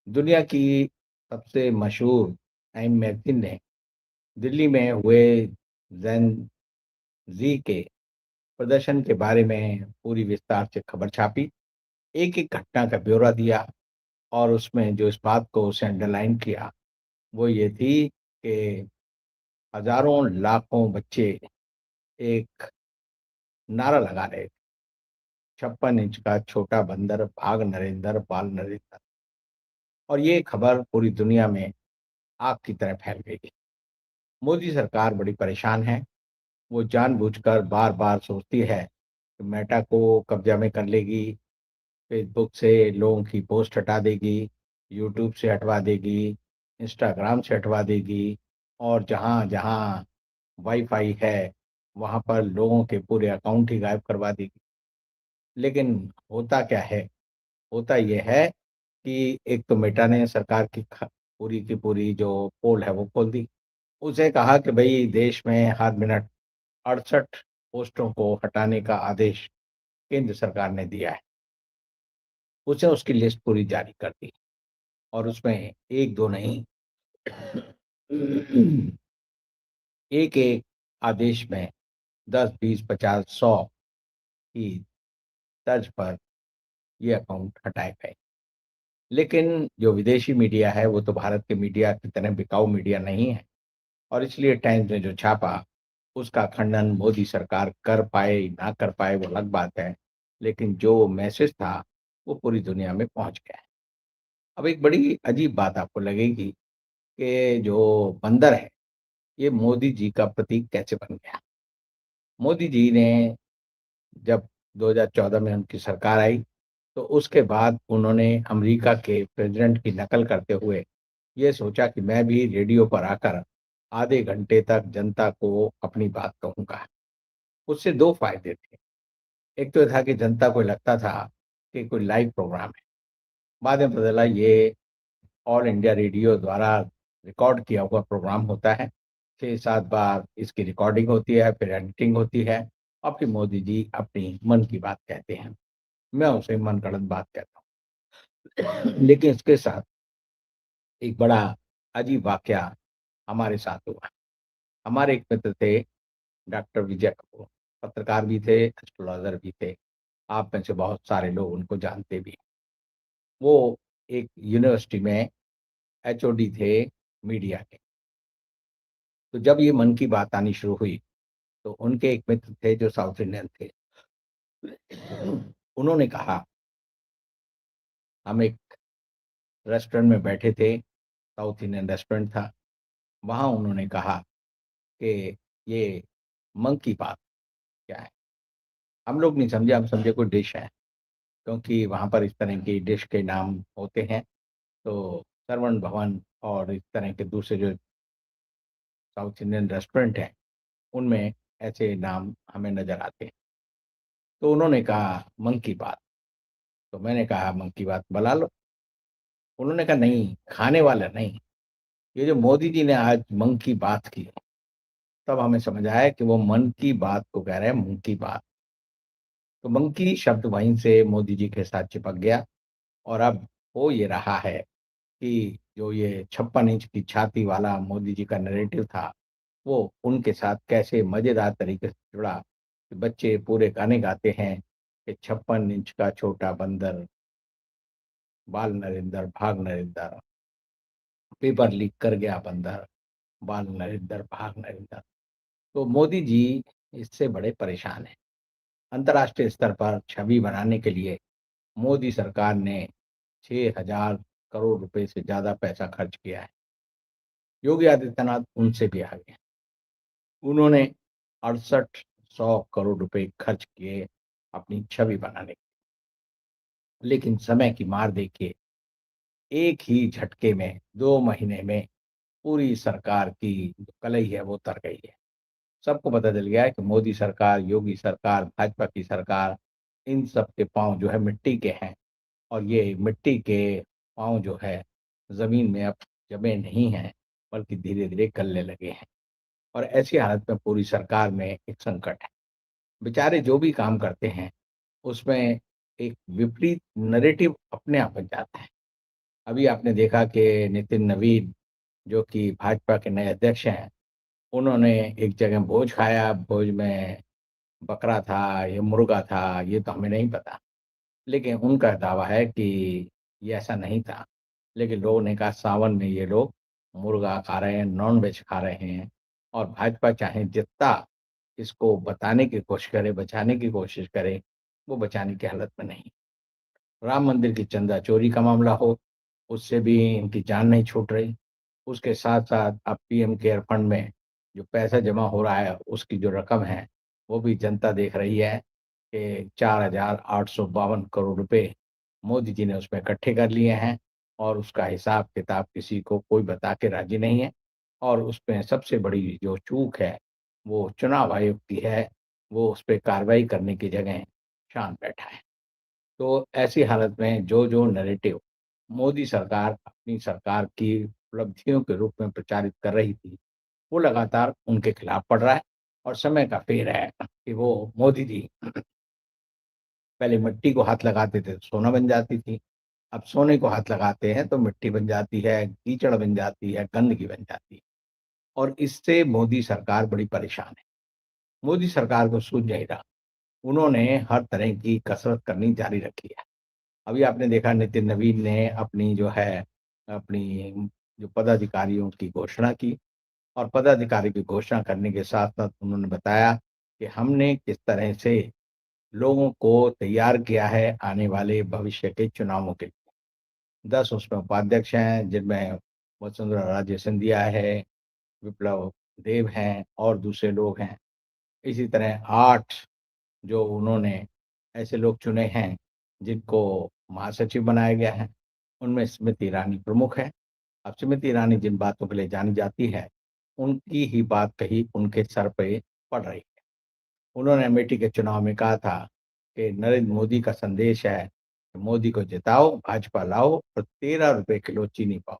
दुनिया की सबसे मशहूर टाइम मैगज़ीन ने दिल्ली में हुए जेन ज़ी के प्रदर्शन के बारे में पूरी विस्तार से खबर छापी। एक-एक घटना का ब्यौरा दिया और उसमें जो इस बात को उसे अंडरलाइन किया, वो ये थी कि हज़ारों लाखों बच्चे एक नारा लगा रहे थे, 56 इंच का छोटा बंदर, भाग नरेंद्र, बाल नरेंद्र। और ये खबर पूरी दुनिया में आग की तरह फैल गई। मोदी सरकार बड़ी परेशान है। वो जानबूझकर बार-बार सोचती है कि मेटा को कब्ज़ा में कर लेगी, फ़ेसबुक से लोगों की पोस्ट हटा देगी, यूट्यूब से हटवा देगी, इंस्टाग्राम से हटवा देगी और जहाँ-जहाँ वाईफ़ाई है, वहाँ पर लोगों के पूरे अकाउंट ही गायब करवा देगी। लेकिन होता क्या है? होता ये है कि एक तो मेटा ने सरकार की पूरी की पूरी जो पोल है, वो खोल दी। उसे कहा कि भई देश में हर मिनट 68 पोस्टों को हटाने का आदेश केंद्र सरकार ने दिया है। उसे उसकी लिस्ट पूरी जारी कर दी और उसमें 1-2 नहीं एक-एक आदेश में 10, 20, 50, 100 की तर्ज पर ये अकाउंट हटाए गए। लेकिन जो विदेशी मीडिया है, वो तो भारत के मीडिया की तरह बिकाऊ मीडिया नहीं है और इसलिए टाइम्स ने जो छापा, उसका खंडन मोदी सरकार कर पाए, ना कर पाए, वो अलग बात है। लेकिन जो मैसेज था, वो पूरी दुनिया में पहुँच गया है। अब एक बड़ी अजीब बात आपको लगेगी कि जो बंदर है, ये मोदी जी का प्रतीक कैसे बन गया? मोदी जी ने जब 2014 में उनकी सरकार आई, तो उसके बाद उन्होंने अमेरिका के प्रेज़िडेंट की नकल करते हुए ये सोचा कि मैं भी रेडियो पर आकर आधे घंटे तक जनता को अपनी बात कहूँगा। उससे 2 फ़ायदे थे। एक तो ये था कि जनता को लगता था कि कोई लाइव प्रोग्राम है। बाद में पता चला ये ऑल इंडिया रेडियो द्वारा रिकॉर्ड किया हुआ प्रोग्राम होता है। 6-7 बार इसकी रिकॉर्डिंग होती है, फिर एडिटिंग होती है और फिर मोदी जी अपनी मन की बात कहते हैं। मैं उसे मनगढ़ंत बात कहता हूँ। लेकिन इसके साथ एक बड़ा अजीब वाक़या हमारे साथ हुआ। हमारे एक मित्र थे डॉक्टर विजय कपूर, पत्रकार भी थे, एस्ट्रोलॉज़र भी थे। आप में से बहुत सारे लोग उनको जानते भी हैं। वो एक यूनिवर्सिटी में एचओडी थे मीडिया के। तो जब ये मन की बात आनी शुरू हुई, तो उनके एक मित्र थे जो साउथ इंडियन थे। उन्होंने कहा, हम एक रेस्टोरेंट में बैठे थे, साउथ इंडियन रेस्टोरेंट था। वहाँ उन्होंने कहा कि ये मंकी बात क्या है? हम लोग नहीं समझे, हम समझे कोई डिश है, क्योंकि वहाँ पर इस तरह की डिश के नाम होते हैं। तो श्रवण भवन और इस तरह के दूसरे जो साउथ इंडियन रेस्टोरेंट हैं, उनमें ऐसे नाम हमें नज़र आते हैं। तो उन्होंने कहा मन की बात, तो मैंने कहा मन की बात बुला लो। उन्होंने कहा नहीं, खाने वाला नहीं, ये जो मोदी जी ने आज मन की बात की, तब हमें समझ आया कि वो मन की बात को कह रहे हैं मुँह की बात। तो मंकी शब्द वहीं से मोदी जी के साथ चिपक गया और अब हो ये रहा है कि जो ये 56 इंच की छाती वाला मोदी जी का नैरेटिव था, वो उनके साथ कैसे मज़ेदार तरीके से जुड़ा कि बच्चे पूरे गाने गाते हैं कि 56 इंच का छोटा बंदर, बाल नरेंद्र, भाग नरेंद्र, पेपर लीक कर गया बंदर, बाल नरेंद्र, भाग नरेंद्र। तो मोदी जी इससे बड़े परेशान हैं। अंतर्राष्ट्रीय स्तर पर छवि बनाने के लिए मोदी सरकार ने 6,000 करोड़ रुपए से ज़्यादा पैसा खर्च किया है। योगी आदित्यनाथ उनसे भी आगे हैं। उन्होंने 6800 करोड़ रुपए खर्च किए अपनी छवि बनाने के। लेकिन समय की मार देखिए, एक ही झटके में 2 महीने में पूरी सरकार की जो कलई है वो उतर गई है। सबको पता चल गया है कि मोदी सरकार, योगी सरकार, भाजपा की सरकार, इन सब के पाँव जो है मिट्टी के हैं और ये मिट्टी के पाँव जो है ज़मीन में अब जमे नहीं हैं, बल्कि धीरे-धीरे गलने लगे हैं। और ऐसी हालत में पूरी सरकार में एक संकट है। बेचारे जो भी काम करते हैं, उसमें एक विपरीत नैरेटिव अपने आप बन जाता है। अभी आपने देखा कि नितिन नवीन, जो कि भाजपा के नए अध्यक्ष हैं, उन्होंने एक जगह भोज खाया, भोज में बकरा था, या मुर्गा था, ये तो हमें नहीं पता। लेकिन उनका दावा है कि ये ऐसा नहीं था। लेकिन लोगों ने कहा सावन में ये लोग मुर्गा खा रहे हैं, नॉन-वेज खा रहे हैं, और भाजपा चाहे जितना इसको बताने की कोशिश करे, बचाने की कोशिश करे, वो बचाने की हालत में नहीं। राम मंदिर की चंदा चोरी का मामला हो, उससे भी इनकी जान नहीं छूट रही। उसके साथ-साथ अब पीएम केयर फंड में जो पैसा जमा हो रहा है, उसकी जो रकम है, वो भी जनता देख रही है कि 4,852 करोड़ रुपए मोदी जी ने उसमें इकट्ठे कर लिए हैं, और उसका हिसाब-किताब किसी को कोई बता के राज़ी नहीं है। और उसमें सबसे बड़ी जो चूक है, वो चुनाव आयोग की है, वो उस पे कार्रवाई करने की जगह शांत बैठा है। तो ऐसी हालत में जो नैरेटिव मोदी सरकार अपनी सरकार की उपलब्धियों के रूप में प्रचारित कर रही थी, वो लगातार उनके खिलाफ पड़ रहा है, और समय का फेर है कि वो मोदी जी पहले मिट्टी को हाथ लगाते थे तो सोना बन जाती थी, अब सोने को हाथ लगाते हैं तो मिट्टी बन जाती है, कीचड़ बन जाती है, गंदगी बन जाती है, और इससे मोदी सरकार बड़ी परेशान है। मोदी सरकार को सूझ नहीं रहा, उन्होंने हर तरह की कसरत करनी जारी रखी है। अभी आपने देखा नितिन नवीन ने अपनी जो है, अपनी जो पदाधिकारियों की घोषणा की, और पदाधिकारी की घोषणा करने के साथ-साथ उन्होंने बताया कि हमने किस तरह से लोगों को तैयार किया है आने वाले भविष्य के चुनावों के लिए। 10 उसमें उपाध्यक्ष हैं, जिनमें वसुंधरा राजे सिंधिया है, विप्लव देव हैं, और दूसरे लोग हैं। इसी तरह 8 जो उन्होंने ऐसे लोग चुने हैं, जिनको महासचिव बनाया गया है, उनमें स्मृति ईरानी प्रमुख है। अब स्मृति ईरानी जिन बातों के लिए जानी जाती है, उनकी ही बात कही उनके सर पे पड़ रही है। उन्होंने अमेठी के चुनाव में कहा था कि नरेंद्र मोदी का संदेश है कि मोदी को जिताओ, भाजपा लाओ और ₹13 किलो चीनी पाओ।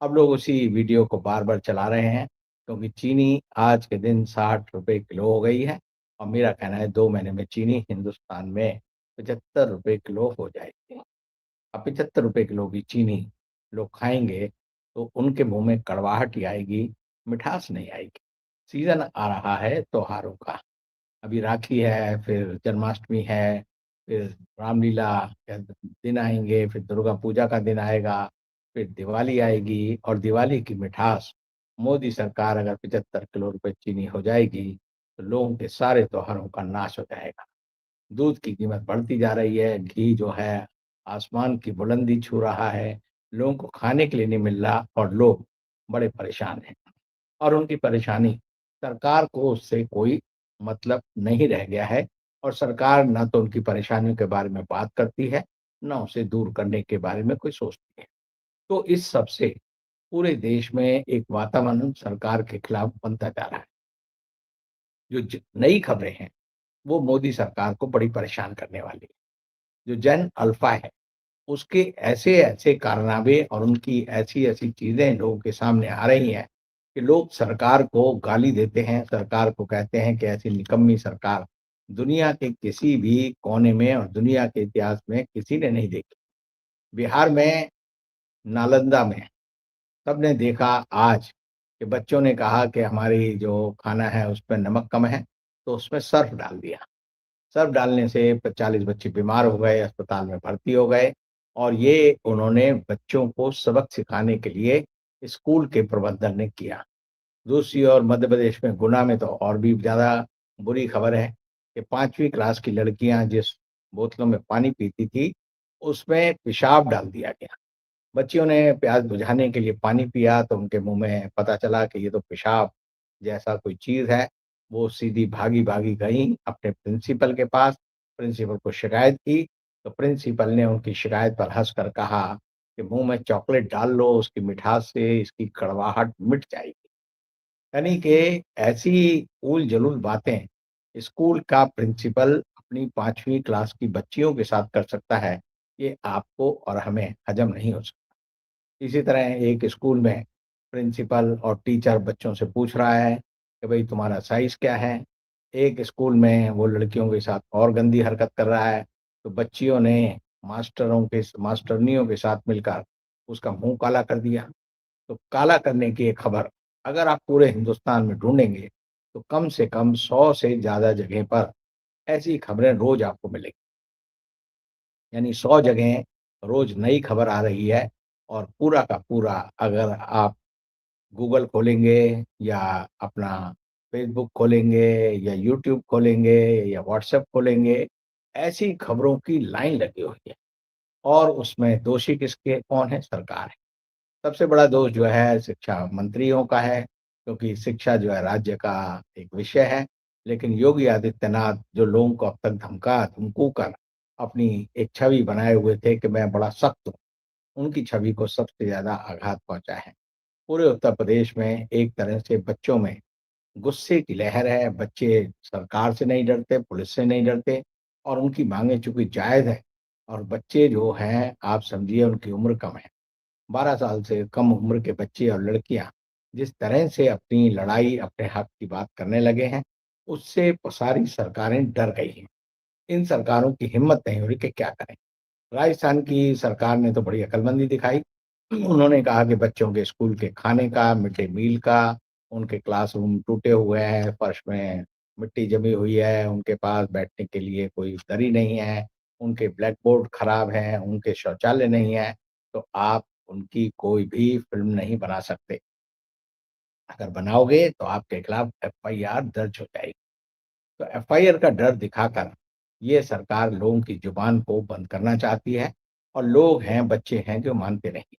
अब लोग उसी वीडियो को बार-बार चला रहे हैं, क्योंकि चीनी आज के दिन ₹60 किलो हो गई है, और मेरा कहना है 2 महीने में चीनी हिंदुस्तान में ₹75 किलो हो जाएगी। अब ₹75 किलो की चीनी लोग खाएँगे, तो उनके मुँह में कड़वाहट ही आएगी, मिठास नहीं आएगी। सीज़न आ रहा है त्योहारों का। अभी राखी है, फिर जन्माष्टमी है, फिर रामलीला के दिन आएँगे, फिर दुर्गा पूजा का दिन आएगा, फिर दिवाली आएगी, और दिवाली की मिठास मोदी सरकार अगर 75 किलो रुपए चीनी हो जाएगी, तो लोगों के सारे त्योहारों का नाश हो जाएगा। दूध की कीमत बढ़ती जा रही है, घी जो है आसमान की बुलंदी छू रहा है, लोगों को खाने के लिए नहीं मिल रहा, और लोग बड़े परेशान हैं। और उनकी परेशानी, सरकार को उससे कोई मतलब नहीं रह गया है, और सरकार ना तो उनकी परेशानियों के बारे में बात करती है, ना उसे दूर करने के बारे में कोई सोचती है। तो इस सब से पूरे देश में एक वातावरण सरकार के खिलाफ बनता जा रहा है। जो नई खबरें हैं, वो मोदी सरकार को बड़ी परेशान करने वाली है। जो जन अल्फा है, उसके ऐसे-ऐसे कारनामे और उनकी ऐसी-ऐसी चीज़ें लोगों के सामने आ रही हैं, कि लोग सरकार को गाली देते हैं, सरकार को कहते हैं कि ऐसी निकम्मी सरकार दुनिया के किसी भी कोने में और दुनिया के इतिहास में किसी ने नहीं देखी। बिहार में, नालंदा में सबने देखा आज कि बच्चों ने कहा कि हमारी जो खाना है उसमें नमक कम है, तो उसमें सर्फ़ डाल दिया। सर्फ डालने से 40 बच्चे बीमार हो गए, अस्पताल में भर्ती हो गए, और ये उन्होंने बच्चों को सबक सिखाने के लिए स्कूल के प्रबंधन ने किया। दूसरी ओर मध्य प्रदेश में गुना में तो और भी ज़्यादा बुरी खबर है कि 5वीं क्लास की लड़कियाँ जिस बोतलों में पानी पीती थी, उसमें पेशाब डाल दिया गया। बच्चियों ने प्यास बुझाने के लिए पानी पिया, तो उनके मुँह में पता चला कि ये तो पेशाब जैसा कोई चीज़ है। वो सीधी भागी-भागी गईं अपने प्रिंसिपल के पास, प्रिंसिपल को शिकायत की, तो प्रिंसिपल ने उनकी शिकायत पर हँसकर कहा कि मुँह में चॉकलेट डाल लो, उसकी मिठास से इसकी कड़वाहट मिट जाएगी। यानी कि ऐसी ऊल-जलूल बातें स्कूल का प्रिंसिपल अपनी 5वीं क्लास की बच्चियों के साथ कर सकता है, ये आपको और हमें हज़म नहीं हो सकता। इसी तरह एक स्कूल में प्रिंसिपल और टीचर बच्चों से पूछ रहा है कि भई तुम्हारा साइज़ क्या है? एक स्कूल में वो लड़कियों के साथ और गंदी हरकत कर रहा है, तो बच्चियों ने मास्टरनियों के साथ मिलकर उसका मुँह काला कर दिया। तो काला करने की एक खबर अगर आप पूरे हिंदुस्तान में ढूँढेंगे, तो कम से कम 100 से ज़्यादा जगह पर ऐसी खबरें रोज़ आपको मिलेंगी। यानी 100 जगह रोज़ नई खबर आ रही है और पूरा का पूरा अगर आप गूगल खोलेंगे या अपना फ़ेसबुक खोलेंगे या यूट्यूब खोलेंगे या व्हाट्सएप खोलेंगे, ऐसी खबरों की लाइन लगी हुई है और उसमें दोषी किसके कौन है? सरकार है। सबसे बड़ा दोष जो है शिक्षा मंत्रियों का है, क्योंकि शिक्षा जो है राज्य का एक विषय है। लेकिन योगी आदित्यनाथ जो लोगों को अब तक धमका-धमकू कर अपनी एक छवि बनाए हुए थे कि मैं बड़ा सख्त हूँ, उनकी छवि को सबसे ज़्यादा आघात पहुँचा है। पूरे उत्तर प्रदेश में एक तरह से बच्चों में गुस्से की लहर है, बच्चे सरकार से नहीं डरते, पुलिस से नहीं डरते और उनकी माँगें चूँकि जायज़ हैं और बच्चे जो हैं आप समझिए उनकी उम्र कम है। 12 साल से कम उम्र के बच्चे और लड़कियां जिस तरह से अपनी लड़ाई अपने हक की बात करने लगे हैं, उससे सारी सरकारें डर गई हैं। इन सरकारों की हिम्मत नहीं हो रही कि क्या करें। राजस्थान की सरकार ने तो बड़ी अकलमंदी दिखाई। उन्होंने कहा कि बच्चों के स्कूल के खाने का, मिड डे मील का, उनके क्लासरूम टूटे हुए हैं, फर्श में मिट्टी जमी हुई है, उनके पास बैठने के लिए कोई दरी नहीं है, उनके ब्लैक बोर्ड खराब हैं, उनके शौचालय नहीं है, तो आप उनकी कोई भी फ़िल्म नहीं बना सकते। अगर बनाओगे तो आपके खिलाफ एफआईआर दर्ज हो जाएगी। तो एफआईआर का डर दिखाकर ये सरकार लोगों की जुबान को बंद करना चाहती है और लोग हैं, बच्चे हैं जो मानते नहीं।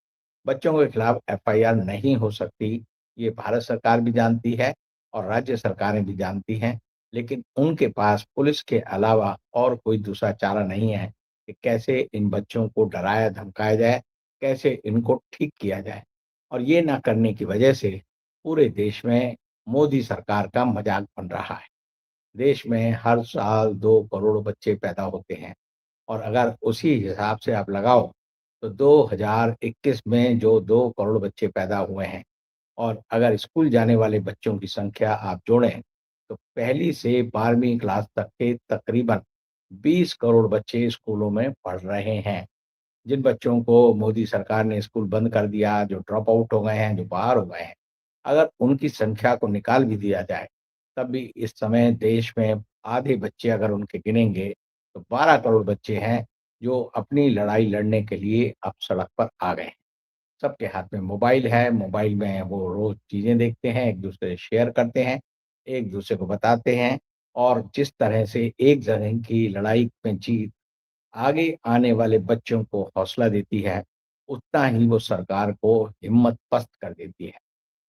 बच्चों के खिलाफ एफआईआर नहीं हो सकती, ये भारत सरकार भी जानती है और राज्य सरकारें भी जानती हैं, लेकिन उनके पास पुलिस के अलावा और कोई दूसरा चारा नहीं है कि कैसे इन बच्चों को डराया-धमकाया जाए, कैसे इनको ठीक किया जाए। और ये ना करने की वजह से पूरे देश में मोदी सरकार का मज़ाक बन रहा है। देश में हर साल 2 करोड़ बच्चे पैदा होते हैं और अगर उसी हिसाब से आप लगाओ, तो 2021 में जो 2 करोड़ बच्चे पैदा हुए हैं और अगर स्कूल जाने वाले बच्चों की संख्या आप जोड़ें, तो पहली से 12वीं क्लास तक के तकरीबन 20 करोड़ बच्चे स्कूलों में पढ़ रहे हैं। जिन बच्चों को मोदी सरकार ने स्कूल बंद कर दिया, जो ड्रॉप आउट हो गए हैं, जो बाहर हो गए हैं, अगर उनकी संख्या को निकाल भी दिया जाए, तब भी इस समय देश में आधे बच्चे अगर उनके गिनेंगे, तो 12 करोड़ बच्चे हैं, जो अपनी लड़ाई लड़ने के लिए अब सड़क पर आ गए हैं। सबके हाथ में मोबाइल है, मोबाइल में वो रोज़ चीज़ें देखते हैं, एक-दूसरे से शेयर करते हैं, एक-दूसरे को बताते हैं और जिस तरह से एक जगह की लड़ाई में जीत आगे आने वाले बच्चों को हौसला देती है, उतना ही वो सरकार को हिम्मत पस्त कर देती है।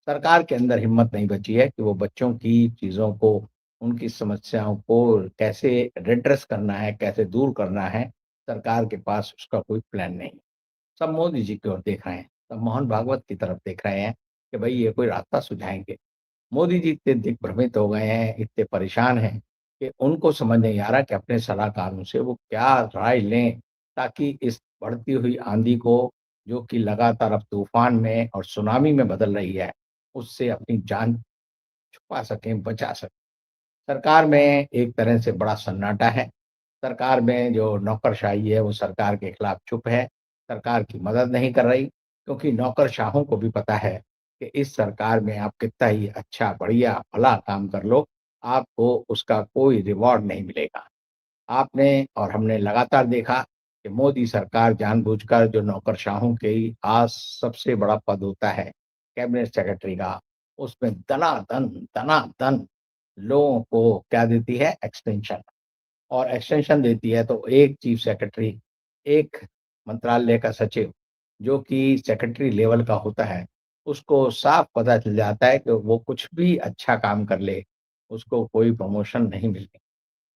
सरकार के अंदर हिम्मत नहीं बची है कि वो बच्चों की चीज़ों को, उनकी समस्याओं को कैसे एड्रेस करना है, कैसे दूर करना है, सरकार के पास उसका कोई प्लान नहीं। सब मोदी जी की ओर देख रहे हैं, सब मोहन भागवत की तरफ देख रहे हैं कि भई ये कोई रास्ता सुझाएँगे। मोदी जी इतने दिग्भ्रमित हो गए हैं, इतने परेशान हैं कि उनको समझ नहीं आ रहा कि अपने सलाहकारों से वो क्या राय लें, ताकि इस बढ़ती हुई आँधी को, जो कि लगातार अब तूफ़ान में और सुनामी में बदल रही है, उससे अपनी जान छुपा सकें, बचा सकें। सरकार में एक तरह से बड़ा सन्नाटा है। सरकार में जो नौकरशाही है, वो सरकार के खिलाफ चुप है, सरकार की मदद नहीं कर रही, क्योंकि नौकरशाहों को भी पता है कि इस सरकार में आप कितना ही अच्छा, बढ़िया, भला काम कर लो, आपको उसका कोई रिवॉर्ड नहीं मिलेगा। आपने और हमने लगातार देखा कि मोदी सरकार जानबूझकर जो नौकरशाहों के आज सबसे बड़ा पद होता है, कैबिनेट सेक्रेटरी का, उसमें दनादन, दनादन लोगों को क्या देती है? एक्सटेंशन। और एक्सटेंशन देती है तो एक चीफ सेक्रेटरी, एक मंत्रालय का सचिव, जो कि सेक्रेटरी लेवल का होता है, उसको साफ पता चल जाता है कि वो कुछ भी अच्छा काम कर ले, उसको कोई प्रमोशन नहीं मिलती।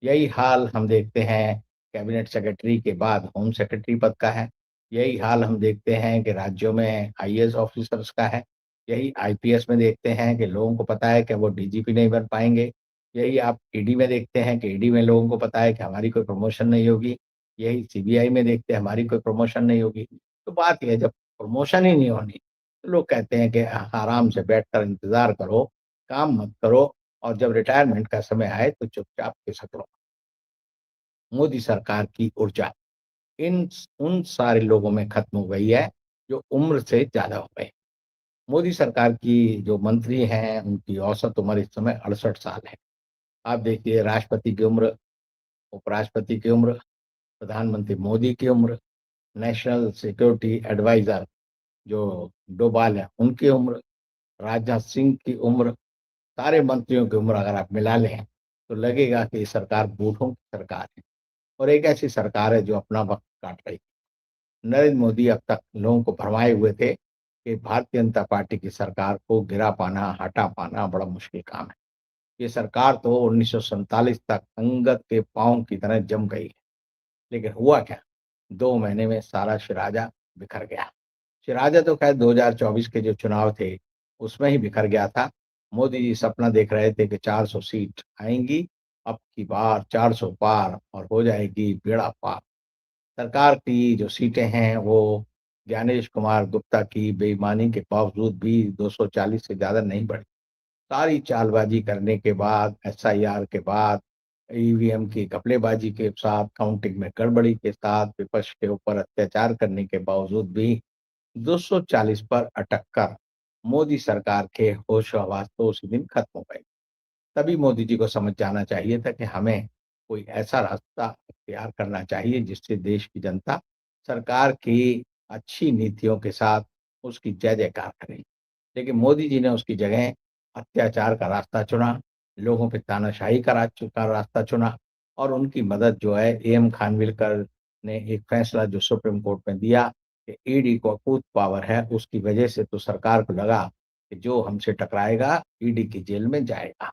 यही हाल हम देखते हैं कैबिनेट सेक्रेटरी के बाद होम सेक्रेटरी पद का है। यही हाल हम देखते हैं कि राज्यों में आईएएस ऑफिसर्स का है। यही आईपीएस में देखते हैं कि लोगों को पता है कि वो डीजीपी नहीं बन पाएँगे। यही आप ईडी में देखते हैं कि ईडी में लोगों को पता है कि हमारी कोई प्रमोशन नहीं होगी। यही सीबीआई में देखते हैं हमारी कोई प्रमोशन नहीं होगी। तो बात ये है जब प्रमोशन ही नहीं होनी, तो लोग कहते हैं कि आराम से बैठकर इंतज़ार करो, काम मत करो और जब रिटायरमेंट का समय आए तो चुपचाप खिसक लो। मोदी सरकार की ऊर्जा इन उन सारे लोगों में खत्म हो गई है, जो उम्र से ज़्यादा हो गए। मोदी सरकार की जो मंत्री हैं, उनकी औसत उम्र इस समय 68 साल है। आप देखिए राष्ट्रपति की उम्र, उपराष्ट्रपति की उम्र, प्रधानमंत्री मोदी की उम्र, नेशनल सिक्योरिटी एडवाइज़र जो डोभाल हैं, उनकी उम्र, राजनाथ सिंह की उम्र, सारे मंत्रियों की उम्र अगर आप मिला लें, तो लगेगा कि ये सरकार बूढ़ों की सरकार है और एक ऐसी सरकार है जो अपना वक़्त काट रही है। नरेंद्र मोदी अब तक लोगों को भरमाए हुए थे कि भारतीय जनता पार्टी की सरकार को गिरा पाना, हटा पाना बड़ा मुश्किल काम है। ये सरकार तो 1947 तक अंगद के पाँव की तरह जम गई है। लेकिन हुआ क्या? 2 महीने में सारा शिराजा बिखर गया। शिराजा तो खैर 2024 के जो चुनाव थे, उसमें ही बिखर गया था। मोदी जी सपना देख रहे थे कि 400 सीट आएँगी, अब की बार 400 पार और हो जाएगी बेड़ा पार। सरकार की जो सीटें हैं, वो ज्ञानेश कुमार गुप्ता की बेईमानी के बावजूद भी 240 से ज़्यादा नहीं बढ़ी। सारी चालबाज़ी करने के बाद, एसआईआर के बाद, ईवीएम की घपलेबाज़ी के साथ, काउंटिंग में गड़बड़ी के साथ, विपक्ष के ऊपर अत्याचार करने के बावजूद भी 240 पर अटक कर मोदी सरकार के होश-हवास तो उसी दिन खत्म हो गए। तभी मोदी जी को समझ जाना चाहिए था कि हमें कोई ऐसा रास्ता इख्तियार करना चाहिए जिससे देश की जनता सरकार की अच्छी नीतियों के साथ उसकी जय-जयकार करे। लेकिन मोदी जी ने उसकी जगह अत्याचार का रास्ता चुना, लोगों पे तानाशाही का रास्ता चुना और उनकी मदद जो है एएम खानविलकर ने एक फैसला जो सुप्रीम कोर्ट में दिया कि ईडी को अकूत पावर है, उसकी वजह से तो सरकार को लगा कि जो हमसे टकराएगा ईडी की जेल में जाएगा।